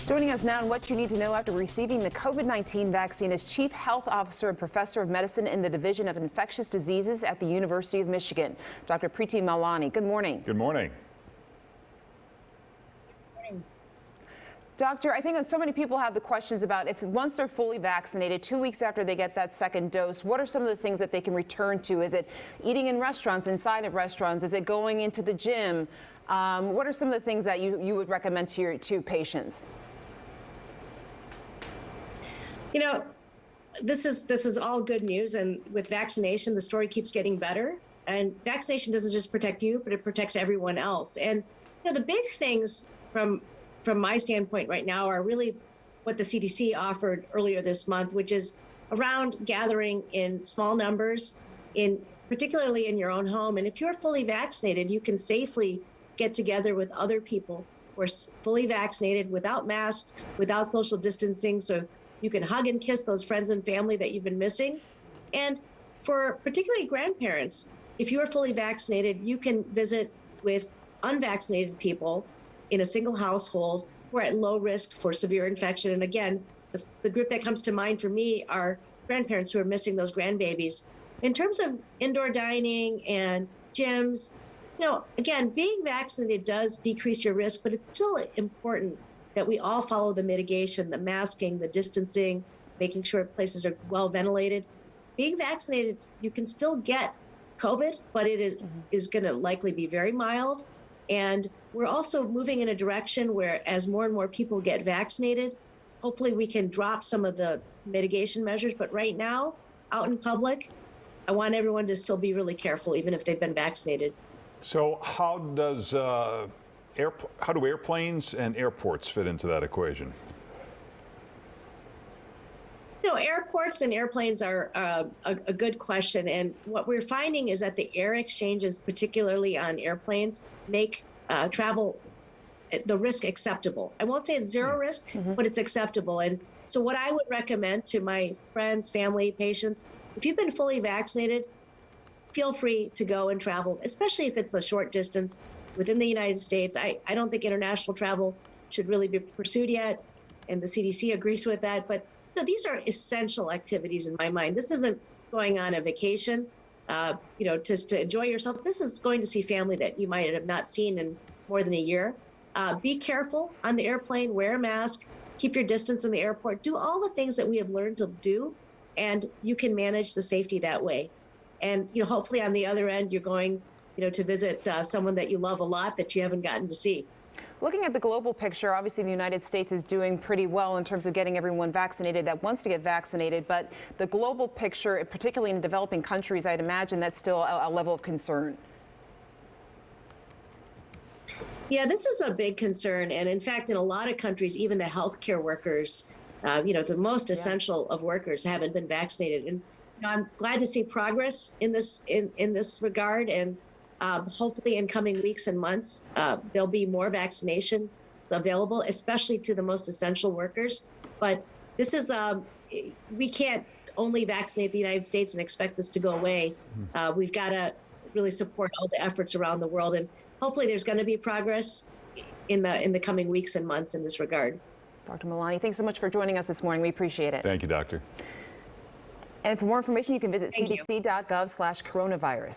Joining us now on what you need to know after receiving the COVID-19 vaccine is Chief Health Officer and Professor of Medicine in the Division of Infectious Diseases at the University of Michigan, Dr. Preeti Malani. Good morning. Good morning. Doctor, I think that so many people have the questions about if once they're fully vaccinated, 2 weeks after they get that second dose, what are some of the things that they can return to? Is it eating in restaurants, inside of restaurants? Is it going into the gym? What are some of the things that you would recommend to patients? You know, this is all good news, and with vaccination, the story keeps getting better. And vaccination doesn't just protect you, but it protects everyone else. And you know, the big things from my standpoint right now are really what the CDC offered earlier this month, which is around gathering in small numbers, particularly in your own home. And if you're fully vaccinated, you can safely get together with other people who are fully vaccinated, without masks, without social distancing. So you can hug and kiss those friends and family that you've been missing. And for particularly grandparents, if you are fully vaccinated, you can visit with unvaccinated people in a single household who are at low risk for severe infection. And again, the group that comes to mind for me are grandparents who are missing those grandbabies. In terms of indoor dining and gyms, you know, again, being vaccinated does decrease your risk, but it's still important that we all follow the mitigation, the masking, the distancing, making sure places are well ventilated. Being vaccinated, you can still get COVID, but it is going to likely be very mild. And we're also moving in a direction where, as more and more people get vaccinated, hopefully we can drop some of the mitigation measures. But right now, out in public, I want everyone to still be really careful, even if they've been vaccinated. So how do airplanes and airports fit into that equation? You know, airports and airplanes are a good question. And what we're finding is that the air exchanges, particularly on airplanes, make travel, the risk acceptable. I won't say it's zero risk, but it's acceptable. And so what I would recommend to my friends, family, patients, if you've been fully vaccinated, feel free to go and travel, especially if it's a short distance within the United States. I don't think international travel should really be pursued yet, and the CDC agrees with that. But you know, these are essential activities in my mind. This isn't going on a vacation, you know, just to enjoy yourself. This is going to see family that you might have not seen in more than a year. Be careful on the airplane, wear a mask, keep your distance in the airport, do all the things that we have learned to do, and you can manage the safety that way. And you know, hopefully on the other end, you're going, you know, to visit someone that you love a lot that you haven't gotten to see. Looking at the global picture, obviously the United States is doing pretty well in terms of getting everyone vaccinated that wants to get vaccinated, but the global picture, particularly in developing countries, I'd imagine that's still a level of concern. Yeah, this is a big concern. And in fact, in a lot of countries, even the healthcare workers, you know, the most essential of workers haven't been vaccinated. And you know, I'm glad to see progress in this regard. And hopefully in coming weeks and months, there'll be more vaccination available, especially to the most essential workers. But this is, we can't only vaccinate the United States and expect this to go away. We've got to really support all the efforts around the world. And hopefully there's going to be progress in the coming weeks and months in this regard. Dr. Malani, thanks so much for joining us this morning. We appreciate it. Thank you, Doctor. And for more information, you can visit cdc.gov/coronavirus.